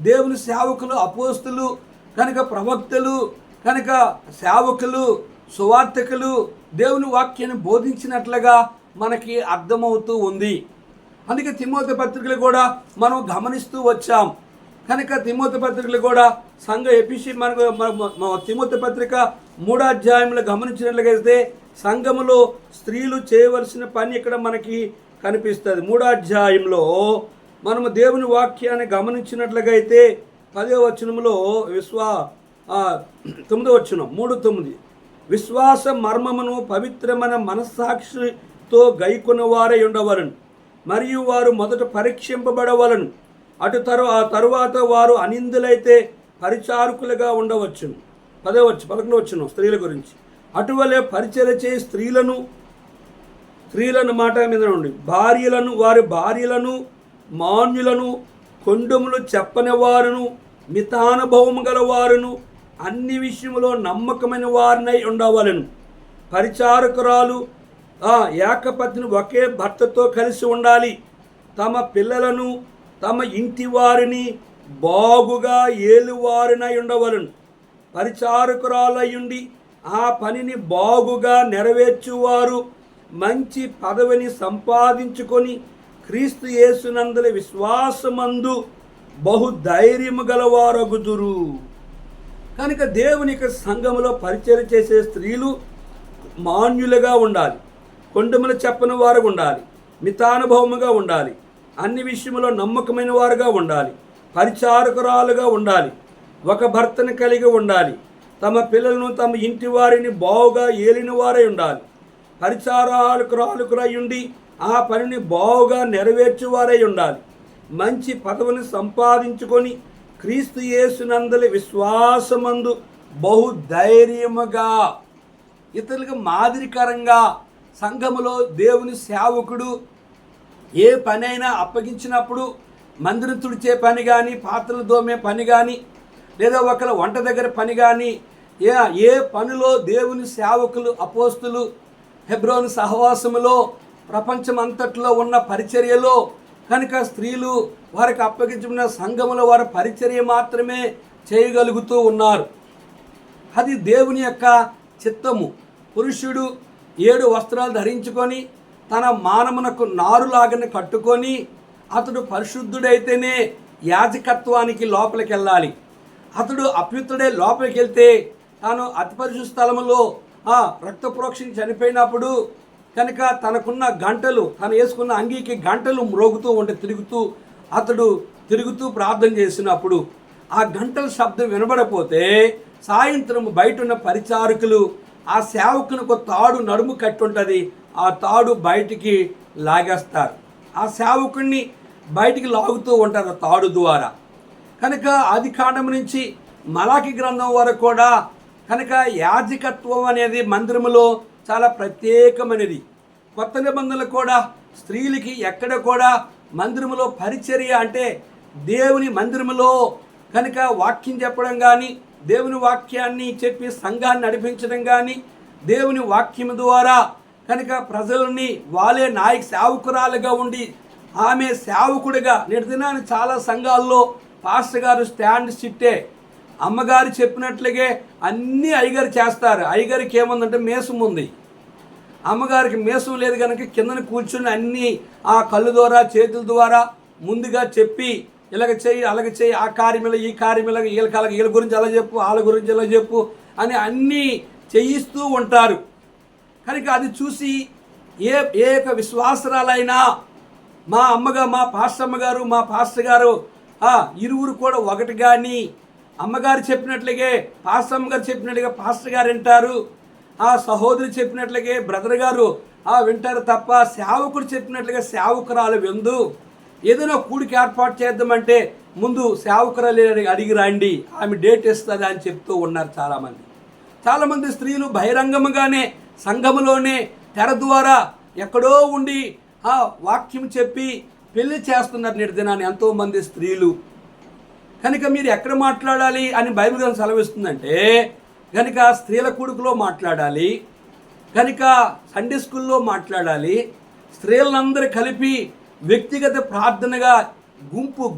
దేవుని సేవకులు, అపోస్తులు, కనుక ప్రవక్తలు, కనుక సేవకులు, సువార్తికులు దేవుని వాక్యాన్ని బోధించినట్లుగా మనకి అర్థమవుతూ ఉంది. అందుకే తిమోతి పత్రికలు కూడా మనం గమనిస్తూ వచ్చాం. కనుక తిమోతి పత్రికలు కూడా సంఘ ఎపిసి మనకు తిమోతి పత్రిక 3వ అధ్యాయంలో గమనించినట్లయితే సంఘములో స్త్రీలు చేయవలసిన పని ఇక్కడ మనకి కనిపిస్తుంది. 3వ అధ్యాయంలో మనము దేవుని వాక్యాన్ని గమనించినట్లయితే 10వ వచనంలో 9వ వచనం 3:9 విశ్వాస మర్మమును పవిత్రమైన మనస్సాక్షితో గైకొన్న వారై ఉండవలను, మరియు వారు మొదట పరీక్షింపబడవలను, ఆ తరువాత వారు అనిందులైతే పరిచారకులుగా ఉండవచ్చును. 11వ వచనం స్త్రీల గురించి అటువలే పరిచర్య చేయి స్త్రీలను మాట మీద ఉండి వారి భార్యలను మాన్యులను కొండములు చెప్పని వారును మితానుభవము గల వారును అన్ని విషయములో నమ్మకమైన వారినై ఉండవలను. పరిచారకురాలు ఏకపత్ని ఒకే భర్తతో కలిసి ఉండాలి. తమ పిల్లలను తమ ఇంటి వారిని బాగుగా ఏలువారినై ఉండవలను. పరిచారకురాలయుండి ఆ పనిని బాగుగా నెరవేర్చువారు మంచి పదవిని సంపాదించుకొని క్రీస్తు యేసునందలి విశ్వాసమందు బహుధైర్యము గలవారగుదురు. కనుక దేవుని యొక్క సంఘములో పరిచయం చేసే స్త్రీలు మాన్యులుగా ఉండాలి, కొండములు చెప్పని వారు ఉండాలి, మితానుభవముగా ఉండాలి, అన్ని విషయంలో నమ్మకమైన వారుగా ఉండాలి, పరిచారకురాలుగా ఉండాలి, ఒక భర్తను కలిగి ఉండాలి, తమ పిల్లలను తమ ఇంటి వారిని బావుగా ఏలిన వారై ఉండాలి, పరిచారకురాలుకురై ఉండి ఆ పనిని బావుగా నెరవేర్చువారై ఉండాలి, మంచి పదవిని సంపాదించుకొని క్రీస్తు యేసునందలి విశ్వాసమందు బహుధైర్యముగా ఇతరులకు మాదిరికరంగా సంఘములో దేవుని సేవకుడు ఏ పనైనా అప్పగించినప్పుడు మందిరం తుడిచే పని కానీ, పాత్రలు దోమే పని కానీ, లేదా ఒకళ్ళ వంట దగ్గర పని కానీ, ఏ పనిలో దేవుని సేవకులు అపోస్తులు హెబ్రోను సహవాసములో ప్రపంచమంతట్లో ఉన్న పరిచర్యలో కనుక స్త్రీలు వారికి అప్పగించిన సంఘములో వారి పరిచర్య మాత్రమే చేయగలుగుతూ ఉన్నారు. అది దేవుని యొక్క చిత్తము. పురుషుడు 7 వస్త్రాలు ధరించుకొని తన మానమునకు నారులాగని కట్టుకొని అతడు పరిశుద్ధుడైతేనే యాజకత్వానికి లోపలికి వెళ్ళాలి. అతడు అపవిత్రుడే లోపలికి వెళ్తే తాను అతి పరిశుద్ధ స్థలములో రక్త ప్రోక్షణ చనిపోయినప్పుడు కనుక తనకున్న గంటలు, తను వేసుకున్న అంగీకి గంటలు మ్రోగుతూ ఉంటే తిరుగుతూ ప్రార్థన చేసినప్పుడు ఆ గంటల శబ్దం వినబడపోతే సాయంత్రం బయట ఉన్న పరిచారకులు ఆ సేవకునికి తాడు నడుము కట్టి ఉంటుంది, ఆ తాడు బయటికి లాగేస్తారు. ఆ సేవకుడిని బయటికి లాగుతూ ఉంటారు ఆ తాడు ద్వారా. కనుక ఆదికాండం నుంచి మలాకి గ్రంథం వరకు కూడా కనుక యాజకత్వం అనేది మందిరములో చాలా ప్రత్యేకమైనది. కొత్త నిబంధనలు కూడా స్త్రీలకి ఎక్కడ కూడా మందిరములో పరిచర్య అంటే దేవుని మందిరములో కనుక వాక్యం చెప్పడం కానీ, దేవుని వాక్యాన్ని చెప్పి సంఘాన్ని నడిపించడం కానీ, దేవుని వాక్యం ద్వారా కనుక ప్రజలని వాళ్ళే సేవకురాలుగా ఉండి ఆమె సేవకుడిగా నిర్దినాన్ని చాలా సంఘాల్లో పాస్టర్ గారు స్టాండ్ సిట్టే అమ్మగారు చెప్పినట్లుగే అన్నీ అయ్యగారు చేస్తారు. అయ్యగారికి ఏముందంటే మేసం ఉంది, అమ్మగారికి మేసం లేదు కనుక కిందన కూర్చుని అన్నీ ఆ కళ్ళు ద్వారా చేతుల ద్వారా ముందుగా చెప్పి ఇలాగ చెయ్యి అలాగ చెయ్యి, ఆ కార్యమిల ఈ కార్యమిల వీళ్ళ గురించి అలా చెప్పు, వాళ్ళ గురించి ఇలా చెప్పు అని అన్నీ చేయిస్తూ ఉంటారు. కనుక అది చూసి ఏ విశ్వాసరాలైనా మా పాస్టర్ గారు ఇరువురు కూడా ఒకటి కానీ అమ్మగారు చెప్పినట్లుగే పాస్టమ్మ గారు చెప్పినట్లుగా పాస్టర్ గారు వింటారు, ఆ సహోదరి చెప్పినట్లుగే బ్రదర్ గారు వింటారు తప్ప సేవకుడు చెప్పినట్లుగా సేవకురాలు విందు. ఏదైనా కూడికి ఏర్పాటు చేద్దామంటే ముందు సేవకురాలు అడిగి రండి, ఆమె డేట్ ఇస్తుంది అని చెప్తూ ఉన్నారు చాలామంది స్త్రీలు బహిరంగముగానే సంఘములోనే తెర ద్వారా ఎక్కడో ఉండి వాక్యం చెప్పి పెళ్లి చేస్తున్నారు నిర్దినాన్ని ఎంతోమంది స్త్రీలు. కనుక మీరు ఎక్కడ మాట్లాడాలి అని బైబిల్ గ్రంథం సెలవిస్తుందంటే కనుక స్త్రీల కూడుకులో మాట్లాడాలి, కనుక సండే స్కూల్లో మాట్లాడాలి, స్త్రీలందరూ కలిపి వ్యక్తిగత ప్రార్థనగా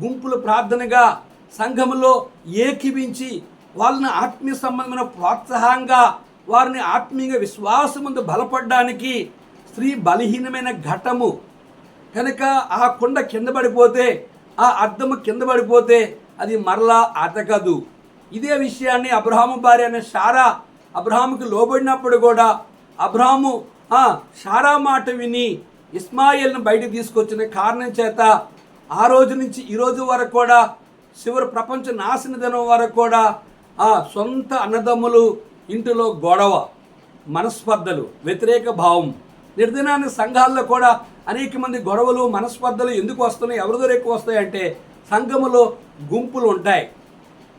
గుంపుల ప్రార్థనగా సంఘములో ఏకీవించి వాళ్ళని ఆత్మీయ సంబంధమైన ప్రోత్సాహంగా వారిని ఆత్మీయ విశ్వాసముందు బలపడడానికి స్త్రీ బలహీనమైన ఘటము. కనుక ఆ కుండ కింద పడిపోతే, ఆ అద్దము కింద పడిపోతే అది మరలా అతకదు. ఇదే విషయాన్ని అబ్రహాము భార్య అనే శారా అబ్రహాముకి లోబడినప్పుడు కూడా అబ్రహాము శారా మాట విని ఇస్మాయిల్ను బయటకు తీసుకొచ్చిన కారణం చేత ఆ రోజు నుంచి ఈ రోజు వరకు కూడా చివరి ప్రపంచ నాశన దినం వరకు కూడా సొంత అన్నదమ్ములు ఇంటిలో గొడవ, మనస్పర్ధలు, వ్యతిరేక భావం. నిర్దినాన్ని సంఘాల్లో కూడా అనేక మంది గొడవలు మనస్పర్ధలు ఎందుకు వస్తున్నాయి, ఎవరి దగ్గర ఎక్కువ వస్తాయంటే సంఘములో గుంపులు ఉంటాయి.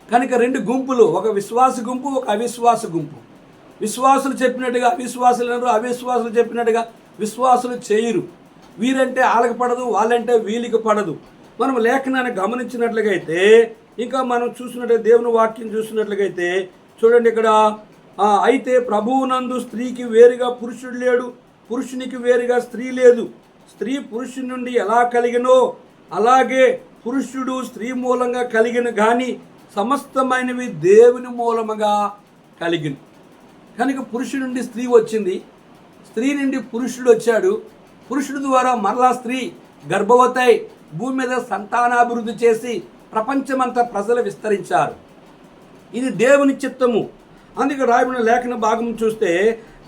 కనుక 2 గుంపులు, ఒక విశ్వాస గుంపు, ఒక అవిశ్వాస గుంపు. విశ్వాసులు చెప్పినట్టుగా అవిశ్వాసులు అనరు, అవిశ్వాసులు చెప్పినట్టుగా విశ్వాసులు చేయరు. వీరంటే వాళ్ళకి పడదు, వాళ్ళంటే వీళ్ళకి పడదు. మనం లేఖనాన్ని గమనించినట్లుగా అయితే ఇంకా మనం చూసినట్లయితే దేవుని వాక్యం చూసినట్లుగైతే చూడండి ఇక్కడ అయితే ప్రభువునందు స్త్రీకి వేరుగా పురుషుడు లేడు, పురుషునికి వేరుగా స్త్రీ లేదు. స్త్రీ పురుషుని నుండి ఎలా కలిగినో అలాగే పురుషుడు స్త్రీ మూలంగా కలిగిన కానీ సమస్తమైనవి దేవుని మూలముగా కలిగిన. కనుక పురుషుడి నుండి స్త్రీ వచ్చింది, స్త్రీ నుండి పురుషుడు వచ్చాడు, పురుషుడి ద్వారా మరలా స్త్రీ ఇది దేవుని చిత్తము. అందుకే రాయబడిన లేఖన భాగం చూస్తే,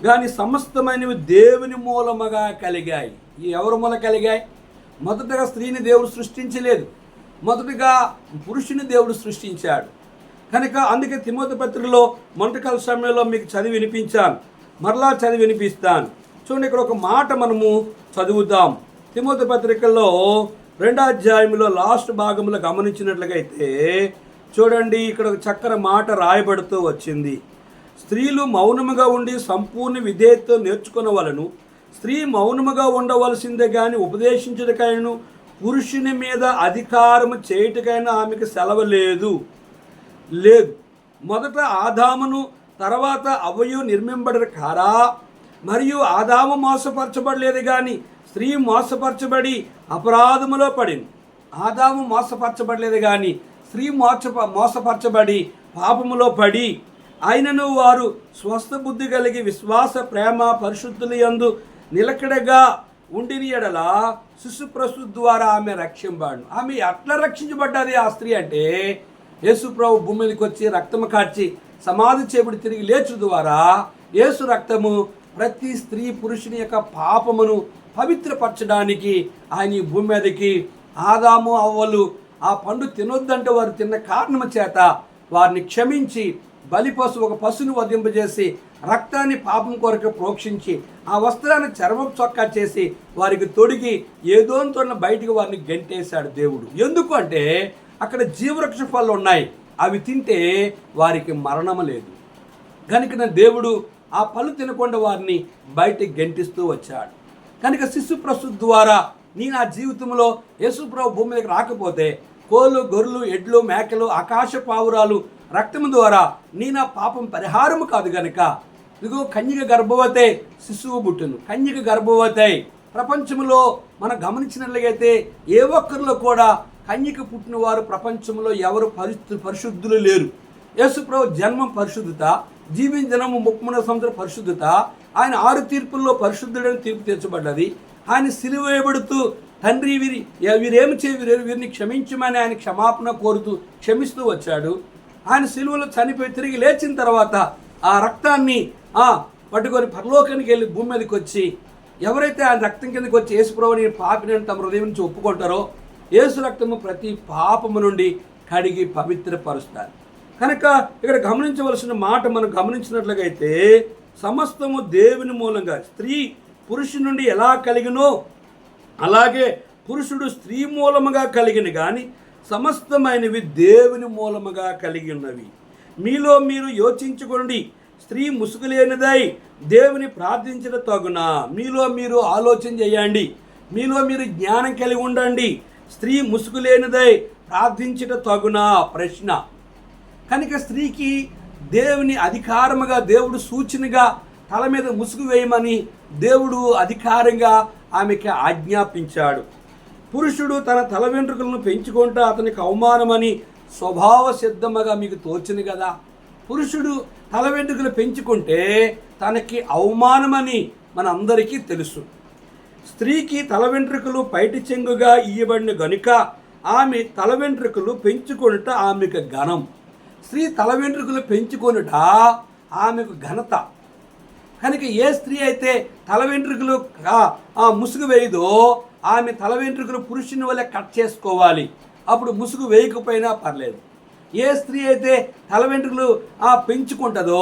కానీ సమస్తమైనవి దేవుని మూలముగా కలిగాయి. ఈ ఎవరి మూల కలిగాయి? మొదటగా స్త్రీని దేవుడు సృష్టించలేదు, మొదటగా పురుషుని దేవుడు సృష్టించాడు. కనుక అందుకే తిమోతి పత్రికలో మొదటికాల సమయంలో మీకు చదివి వినిపించాను, మరలా చదివి వినిపిస్తాను. చూడండి, ఇక్కడ ఒక మాట మనము చదువుతాం. తిమోతి పత్రికల్లో 2వ అధ్యాయంలో లాస్ట్ భాగంలో గమనించినట్లయితే చూడండి, ఇక్కడ ఒక చక్కని మాట రాయబడుతూ వచ్చింది. స్త్రీలు మౌనముగా ఉండి సంపూర్ణ విధేయతతో నేర్చుకునవలను. స్త్రీ మౌనముగా ఉండవలసిందే కానీ ఉపదేశించటకైనా పురుషుని మీద అధికారము చేయుటకైనా ఆమెకు సెలవు లేదు. మొదట ఆదామును తర్వాత అవ్వయు నిర్మింపబడరు కారా? మరియు ఆదాము మోసపరచబడలేదు కానీ స్త్రీ మోసపరచబడి అపరాధములో పడింది. ఆదాము మోసపరచబడలేదు కానీ స్త్రీ మోసపరచబడి పాపములో పడి, అయినను వారు స్వస్థ బుద్ధి కలిగి విశ్వాస ప్రేమ పరిశుద్ధుల యందు నిలకడగా ఉండిన ఎడల శిశుప్రసూతి ద్వారా ఆమె రక్షింపబడును. ఆమె ఎట్లా రక్షించబడ్డది ఆ స్త్రీ అంటే, యేసుప్రభు భూమి మీదకి వచ్చి రక్తము కార్చి సమాధి చేయబడి తిరిగి లేచు ద్వారా యేసు రక్తము ప్రతి స్త్రీ పురుషుని యొక్క పాపమును పవిత్రపరచడానికి ఆయన ఈ భూమి మీదకి, ఆదాము అవ్వలు ఆ పండు తినొద్దంటే వారు తిన్న కారణము చేత వారిని క్షమించి ఒక పశువును వధింపజేసి రక్తాన్ని పాపం కొరకు ప్రోక్షించి ఆ వస్త్రాన్ని చర్మపు చొక్కా చేసి వారికి తొడిగి ఏదోతో బయటికి వారిని గెంటేశాడు దేవుడు. ఎందుకు అంటే అక్కడ జీవవృక్ష ఫలాలు ఉన్నాయి, అవి తింటే వారికి మరణము లేదు. కనుక దేవుడు ఆ పళ్ళు తినకుండా వారిని బయటికి గెంటిస్తూ వచ్చాడు. కనుక శిశుప్రసూతి ద్వారా నీ నా జీవితంలో యేసుప్రభు భూమి మీదకి రాకపోతే కోళ్ళు, గొర్రెలు, ఎడ్లు, మేకలు, ఆకాశ పావురాలు రక్తము ద్వారా నీ నా పాపం పరిహారము కాదు. కనుక ఇదిగో కన్యక గర్భవతి శిశువు పుట్టును, కన్యక గర్భవతి. ప్రపంచంలో మనం గమనించినట్లయితే ఏ ఒక్కరిలో కూడా కన్యక పుట్టిన వారు ప్రపంచంలో ఎవరు పరిశుద్ధులు లేరు. యేసుప్రభు జన్మం పరిశుద్ధత, జీవించడము 33 సంవత్సరాల పరిశుద్ధత. ఆయన 6 తీర్పుల్లో పరిశుద్ధుడని తీర్పు తీర్చబడ్డది. ఆయన సిలువ వేయబడుతూ తండ్రి వీరేమి వీరిని క్షమించమని ఆయన క్షమాపణ కోరుతూ క్షమిస్తూ వచ్చాడు. ఆయన సిలువలో చనిపోయి తిరిగి లేచిన తర్వాత ఆ రక్తాన్ని పట్టుకొని పరలోకానికి వెళ్ళి భూమి మీదకి వచ్చి, ఎవరైతే ఆయన రక్తం కిందకి వచ్చి యేసుప్రభుని పాపిని తమ హృదయం నుంచి ఒప్పుకుంటారో యేసు రక్తము ప్రతి పాపము నుండి కడిగి పవిత్రపరుస్తారు. కనుక ఇక్కడ గమనించవలసిన మాట మనం గమనించినట్లయితే సమస్తము దేవుని మూలంగా, స్త్రీ పురుషుని నుండి ఎలా కలిగినో అలాగే పురుషుడు స్త్రీ మూలముగా కలిగిన కానీ సమస్తమైనవి దేవుని మూలముగా కలిగి ఉన్నవి. మీలో మీరు యోచించుకోండి, స్త్రీ ముసుగులేనిదై దేవుని ప్రార్థించడం తగునా? మీలో మీరు ఆలోచన చేయండి, మీలో మీరు జ్ఞానం కలిగి ఉండండి. స్త్రీ ముసుగులేనిదై ప్రార్థించడం తగునా ప్రశ్న. కనుక స్త్రీకి దేవుని అధికారముగా, దేవుడు సూచనగా తల మీద ముసుగు వేయమని దేవుడు అధికారంగా ఆమెకి ఆజ్ఞాపించాడు. పురుషుడు తన తల వెంట్రుకలను పెంచుకుంటూ అతనికి అవమానమని స్వభావ సిద్ధముగా మీకు తోచును కదా. పురుషుడు తల వెంట్రుకలు పెంచుకుంటే తనకి అవమానమని మనందరికీ తెలుసు. స్త్రీకి తల వెంట్రుకలు పైటి చెంగుగా ఇయ్యబడిన గనుక ఆమె తల వెంట్రుకలు పెంచుకొనుట ఆమెకు ఘనం. స్త్రీ తల వెంట్రుకలు పెంచుకొనుట ఆమెకు ఘనత. కనుక ఏ స్త్రీ అయితే తల వెంట్రుకలు ముసుగు వేయదో ఆమె తల వెంట్రుకలు పురుషుని వల్ల కట్ చేసుకోవాలి, అప్పుడు ముసుగు వేయకపోయినా పర్లేదు. ఏ స్త్రీ అయితే తల వెంట్రుకలు పెంచుకుంటుందో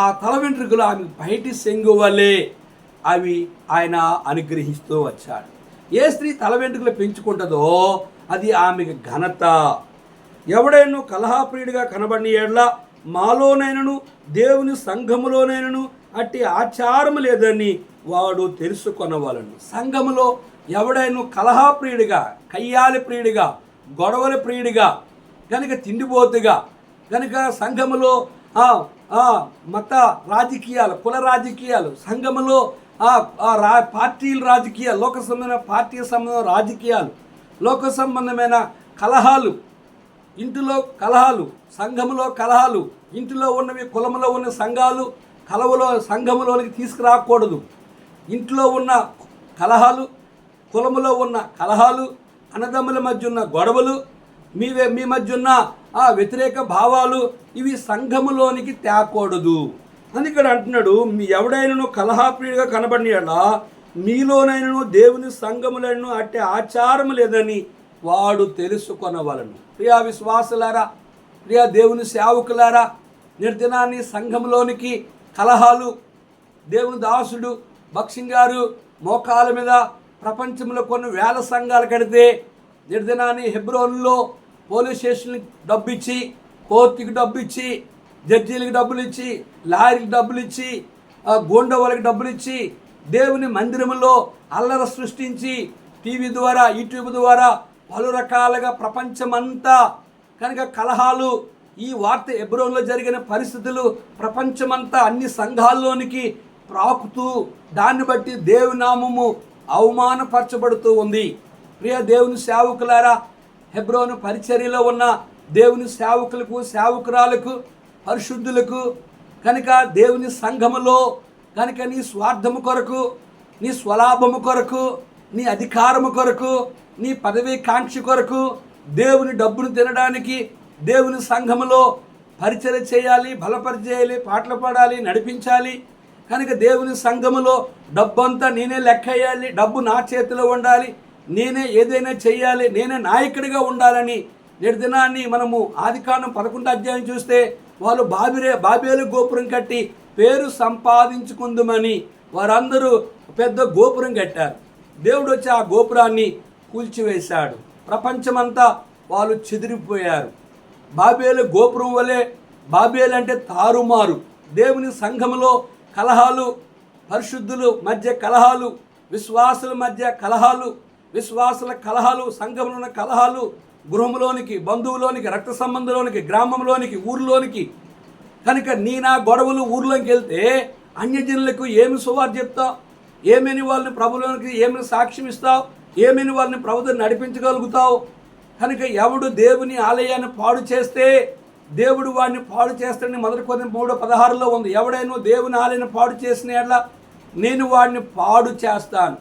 ఆ తల వెంట్రుకలు ఆమె బయటి సెంగు వల్లే అవి ఆయన అనుగ్రహిస్తూ వచ్చాడు. ఏ స్త్రీ తల వెంట్రుకలు పెంచుకుంటుందో అది ఆమెకు ఘనత. ఎవడైనా కలహప్రియుడిగా కనబడిన ఎడల మాలోనైనను దేవుని సంఘములోనైనను అట్టి ఆచారం లేదని వాడు తెలుసుకొనవలను. సంఘములో ఎవడైనా కలహప్రియుడిగా, కయ్యాలి ప్రియుడిగా, గొడవల ప్రియుడిగా, కనుక తిండిపోతుగా, కనుక సంఘములో మత రాజకీయాలు, కుల రాజకీయాలు, సంఘములో పార్టీల రాజకీయాలు, లోక సంబంధమైన పార్టీ సంబంధమైన రాజకీయాలు, లోక సంబంధమైన కలహాలు, ఇంటిలో కలహాలు, సంఘములో కలహాలు, ఇంటిలో ఉన్నవి కులములో ఉన్న సంఘాలు సంఘములోనికి తీసుకురాకూడదు. ఇంట్లో ఉన్న కలహాలు, కులములో ఉన్న కలహాలు, అన్నదమ్ముల మధ్య ఉన్న గొడవలు, మీ మధ్య ఉన్న ఆ వ్యతిరేక భావాలు ఇవి సంఘములోనికి తేకూడదు అని ఇక్కడ అంటున్నాడు. మీ ఎవడైనను కలహాప్రియుడిగా కనబడినలా మీలోనైనను దేవుని సంఘములను అట్టే ఆచారం లేదని వాడు తెలుసుకొనవలను. ప్రియా విశ్వాసులారా, ప్రియా దేవుని సేవకులారా, నిర్దినాన్ని సంఘంలోనికి కలహాలు, దేవుని దాసుడు భక్సింగ్ గారు మోకాల మీద ప్రపంచంలో కొన్ని వేల సంఘాలు కడితే నిర్దినాన్ని హెబ్రోన్లో పోలీస్ స్టేషన్కి డబ్బు ఇచ్చి, కోర్టుకి డబ్బు ఇచ్చి, జడ్జీలకు డబ్బులు ఇచ్చి, లాయర్కి డబ్బులు ఇచ్చి, గోండ వాళ్ళకి డబ్బులు ఇచ్చి దేవుని మందిరంలో అల్లర సృష్టించి టీవీ ద్వారా యూట్యూబ్ ద్వారా పలు రకాలుగా ప్రపంచమంతా కనుక కలహాలు, ఈ వార్త హెబ్రోన్లో జరిగిన పరిస్థితులు ప్రపంచమంతా అన్ని సంఘాల్లోనికి ప్రాకుతూ దాన్ని బట్టి దేవుని నామము అవమానపరచబడుతూ ఉంది. ప్రియ దేవుని సేవకులారా, హెబ్రోను పరిచర్యలో ఉన్న దేవుని సేవకులకు, సేవకురాలకు, పరిశుద్ధులకు కనుక దేవుని సంఘములో కనుక నీ స్వార్థము కొరకు, నీ స్వలాభము కొరకు, నీ అధికారము కొరకు, నీ పదవీ కాంక్ష కొరకు దేవుని డబ్బును తినడానికి దేవుని సంఘములో పరిచర్య చేయాలి, బలపరిచేయాలి, పాటలు పాడాలి, నడిపించాలి. కనుక దేవుని సంఘములో డబ్బంతా నేనే లెక్కేయాలి, డబ్బు నా చేతిలో ఉండాలి, నేనే ఏదైనా చేయాలి, నేనే నాయకుడిగా ఉండాలని నిర్దినాన్ని మనము ఆదికాండం 11వ అధ్యాయం చూస్తే వాళ్ళు బాబేలు గోపురం కట్టి పేరు సంపాదించుకుందామని వారందరూ పెద్ద గోపురం కట్టారు. దేవుడు వచ్చి ఆ గోపురాన్ని కూల్చివేశాడు. ప్రపంచమంతా వాళ్ళు చెదిరిపోయారు. బాబేలు గోపురం వలె, బాబేలు అంటే తారుమారు. దేవుని సంఘములో కలహాలు, పరిశుద్ధుల మధ్య కలహాలు, విశ్వాసుల మధ్య కలహాలు, విశ్వాసుల కలహాలు, సంఘంలో ఉన్న కలహాలు గృహంలోనికి, బంధువులోనికి, రక్త సంబంధంలోనికి, గ్రామంలోనికి, ఊరిలోనికి. కనుక నా గొడవలు ఊర్లోకి వెళ్తే అన్యజనులకు ఏమి సువార్త చెప్తావు? ఏమని వాళ్ళని ప్రభులోనికి ఏమని సాక్ష్యం ఇస్తావు? ఏమని వాళ్ళని ప్రభుత్వం నడిపించగలుగుతావు? కనుక ఎవడు దేవుని ఆలయాన్ని పాడు చేస్తే దేవుడు వాడిని పాడు చేస్తాడని 1 కొరింథీ 3:16 ఉంది. ఎవడైనా దేవుని ఆలయాన్ని పాడు చేసిన యెడల నేను వాడిని పాడు చేస్తాను.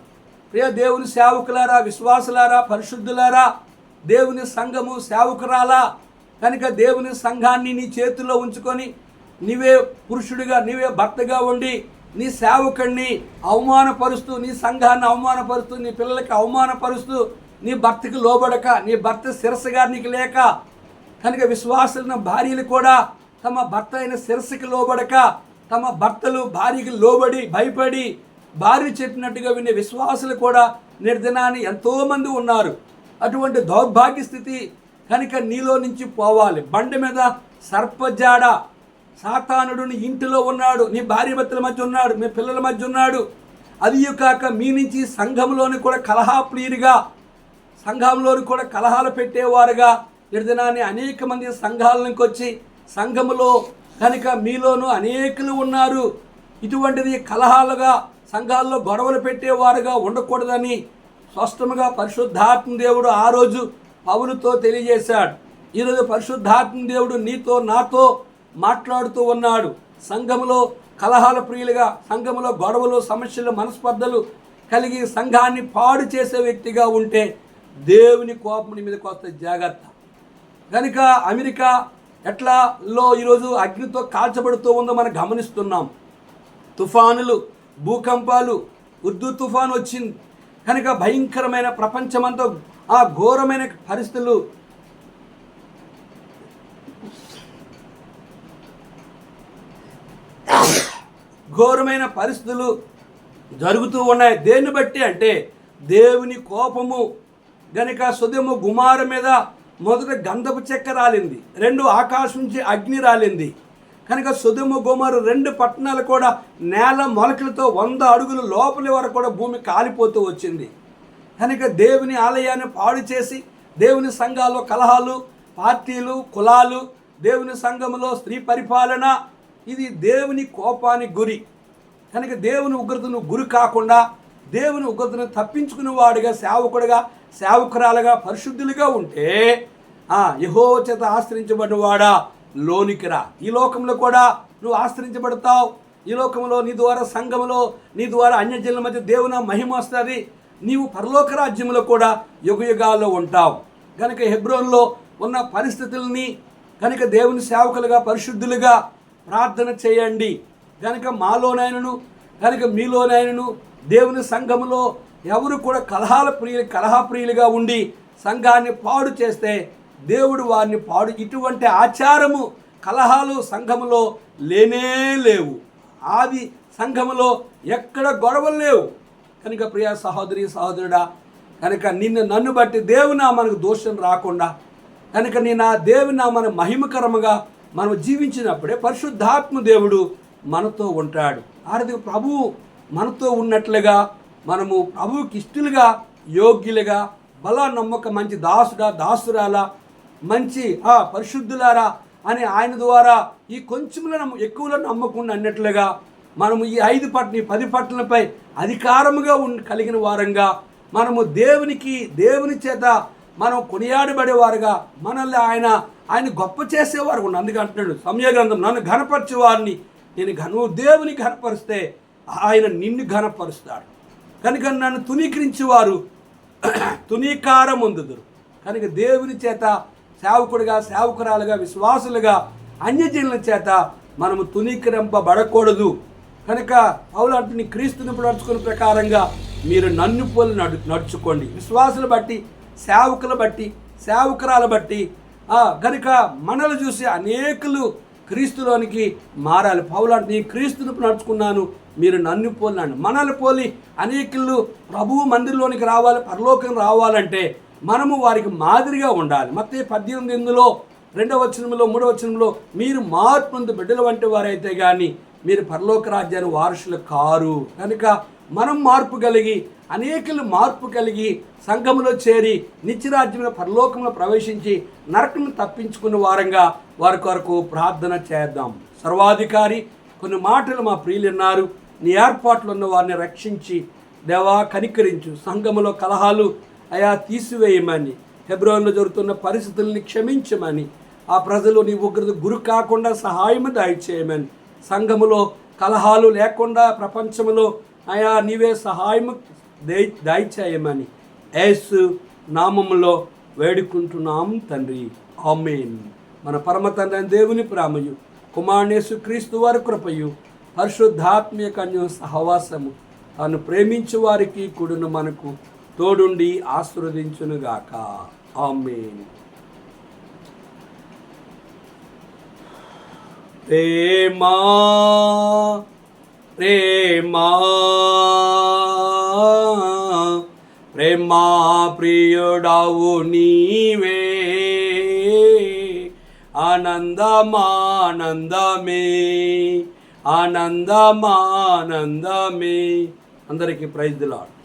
ప్రియ దేవుని సేవకులారా, విశ్వాసులారా, పరిశుద్ధులారా, దేవుని సంఘము సేవకురాలా కనుక దేవుని సంఘాన్ని నీ చేతుల్లో ఉంచుకొని నీవే పురుషుడిగా, నీవే భర్తగా ఉండి నీ సేవకుడిని అవమానపరుస్తూ, నీ సంఘాన్ని అవమానపరుస్తూ, నీ పిల్లలకి అవమానపరుస్తూ, నీ భర్తకి లోబడక, నీ భర్త శిరస్సుగా నీకు లేక కనుక విశ్వాసులైన భార్యలు కూడా తమ భర్త అయిన శిరస్సుకి లోబడక, తమ భర్తలు భార్యకి లోబడి భయపడి భార్య చెప్పినట్టుగా వినే విశ్వాసులు కూడా నిర్దినాన్ని ఎంతోమంది ఉన్నారు. అటువంటి దౌర్భాగ్య స్థితి కనుక నీలో నుంచి పోవాలి. బండి మీద సర్పజాడ, సాతానుడు నీ ఇంటిలో ఉన్నాడు, నీ భార్య భర్తల మధ్య ఉన్నాడు, మీ పిల్లల మధ్య ఉన్నాడు. అది కాక మీ నుంచి సంఘంలోని కూడా కలహాప్రియుడిగా, సంఘంలోని కూడా కలహాలు పెట్టేవారుగా నిర్దినాన్ని అనేక మంది సంఘాలకు వచ్చి సంఘములో కనుక మీలోనూ అనేకులు ఉన్నారు. ఇటువంటిది కలహాలుగా సంఘాల్లో గొడవలు పెట్టేవారుగా ఉండకూడదని స్పష్టంగా పరిశుద్ధాత్మ దేవుడు ఆ రోజు పౌలుతో తెలియజేశాడు. ఈరోజు పరిశుద్ధాత్మ దేవుడు నీతో నాతో మాట్లాడుతూ ఉన్నాడు. సంఘములో కలహాల ప్రియులుగా, సంఘములో గొడవలు, సమస్యలు, మనస్పర్ధలు కలిగి సంఘాన్ని పాడు చేసే వ్యక్తిగా ఉంటే దేవుని కోపం నీ మీదకి వస్తే జాగ్రత్త. కనుక అమెరికా ఎట్లాలో ఈరోజు అగ్నితో కాల్చబడుతూ ఉందో మనం గమనిస్తున్నాం. తుఫానులు, భూకంపాలు, ఉర్దూ తుఫాను వచ్చింది కనుక భయంకరమైన ప్రపంచమంతా ఆ ఘోరమైన పరిస్థితులు జరుగుతూ ఉన్నాయి. దేన్ని బట్టి అంటే దేవుని కోపము గనుక సొదొమ గుమార మీద మొదట గంధపు చెక్క రాలింది, 2 ఆకాశం నుంచి అగ్ని రాలింది. కనుక సొదొమ గుమార 2 పట్టణాలు కూడా నేల మొలకలతో 100 అడుగుల లోపలి వరకు కూడా భూమి కాలిపోతూ వచ్చింది. కనుక దేవుని ఆలయాన్ని పాడు చేసి దేవుని సంఘాల్లో కలహాలు, పార్టీలు, కులాలు, దేవుని సంఘములో స్త్రీ పరిపాలన, ఇది దేవుని కోపానికి గురి. కనుక దేవుని ఉగ్రతను గురి కాకుండా దేవుని ఉగ్రతను తప్పించుకునే వాడుగా, సేవకుడుగా, సేవకురాలుగా, పరిశుద్ధులుగా ఉంటే యెహోవా చేత ఆశ్రయించబడినవాడా లోనికి రా. ఈ లోకంలో కూడా నువ్వు ఆశ్రయించబడతావు. ఈ లోకంలో నీ ద్వారా, సంఘములో నీ ద్వారా అన్యజనుల మధ్య దేవుని మహిమ వస్తుంది. నీవు పరలోక రాజ్యంలో కూడా యుగయుగాల్లో ఉంటావు. కనుక హెబ్రోన్లో ఉన్న పరిస్థితుల్ని కనుక దేవుని సేవకులుగా పరిశుద్ధులుగా ప్రార్థన చేయండి. కనుక మాలోనైనను కనుక మీలోనైనను దేవుని సంఘములో ఎవరు కూడా కలహప్రియులుగా ఉండి సంఘాన్ని పాడు చేస్తే దేవుడు వారిని పాడు. ఇటువంటి ఆచారము కలహాలు సంఘములో లేనే లేవు. ఆది సంఘములో ఎక్కడ గొడవలు లేవు. కనుక ప్రియ సహోదరి సహోదరుడా, కనుక నన్ను బట్టి దేవుని మనకు దోషం రాకుండా కనుక దేవుని మన మహిమకరముగా మనం జీవించినప్పుడే పరిశుద్ధాత్మ దేవుడు మనతో ఉంటాడు. ఆర్థిక ప్రభువు మనతో ఉన్నట్లుగా మనము ప్రభువుకి ఇష్టలుగా యోగ్యులుగా బల నమ్మక మంచి దాసురాలా మంచి పరిశుద్ధులారా అని ఆయన ద్వారా ఈ కొంచెంలో ఎక్కువలో నమ్మకుండా అన్నట్లుగా మనము ఈ 5 పట్ల 10 పట్లపై అధికారముగా కలిగిన వారంగా మనము దేవుని చేత మనం కొనియాడబడేవారుగా మనల్ని ఆయన గొప్ప చేసేవారు ఉన్నాడు. అందుకే అంటున్నాడు సమయగ్రంథం, నన్ను ఘనపరిచే వారిని నువ్వు దేవుని ఘనపరిస్తే ఆయన నిన్ను ఘనపరుస్తాడు. కనుక నన్ను తునీకరించేవారు తునీకారం పొందుదురు. కనుక దేవుని చేత సేవకుడిగా సేవకురాలుగా విశ్వాసులుగా అన్యజనుల చేత మనము తునీకరింపబడకూడదు. కనుక పౌలు అంటుని క్రీస్తుని నడుచుకునే ప్రకారంగా మీరు నన్ను పోలి నడుచుకోండి. విశ్వాసులు బట్టి సేవకులు బట్టి సేవకురాలు బట్టి కనుక మనల్ని చూసి అనేకులు క్రీస్తులోనికి మారాలి. పౌలు అంటే నీ క్రీస్తుని నడుచుకున్నాను, మీరు నన్ను పోలినాను. మనల్ని పోలి అనేకులు ప్రభువు మందిరంలోనికి రావాలి, పరలోకం రావాలంటే మనము వారికి మాదిరిగా ఉండాలి. మత్తయి 18:8 2వ వచనంలో 3వ వచనంలో మీరు మార్పు పొంది బిడ్డల వంటి వారైతే కానీ మీరు పరలోక రాజ్యాన్ని వారసులు కారు. కనుక మనం మార్పు కలిగి అనేకులు మార్పు కలిగి సంఘములో చేరి నిత్యరాజ్యంలో పరలోకంలో ప్రవేశించి నరకను తప్పించుకున్న వారంగా వారి కొరకు ప్రార్థన చేద్దాం. సర్వాధికారి కొన్ని మాటలు మా ప్రియులు ఉన్నారు. నీ ఏర్పాట్లు ఉన్న వారిని రక్షించి దేవా కనికరించు. సంఘములో కలహాలు తీసివేయమని, హెబ్రోన్లో జరుగుతున్న పరిస్థితుల్ని క్షమించమని, ఆ ప్రజలు నీ ఉగ్రత గురి కాకుండా సహాయం దయచేయమని, సంఘములో కలహాలు లేకుండా ప్రపంచంలో నీవే సహాయం దయచేయమని యేసు నామములో వేడుకుంటున్నాం తండ్రి, ఆమేన్. మన పరమ తండ్రి దేవుని ప్రేమయు కుమారుని యేసుక్రీస్తు వారి కృపయు పరిశుద్ధాత్మీయ కన్య సహవాసము తాను ప్రేమించు వారికి కూడును మనకు తోడుండి ఆశీర్వదించునుగాక, ఆమేన్. ప్రేమా ప్రేమా ప్రేమా ప్రియుడవు నీవే, ఆనందమానందమే ఆనందమానందమే. అందరికీ ప్రైజ్ ది లార్డ్.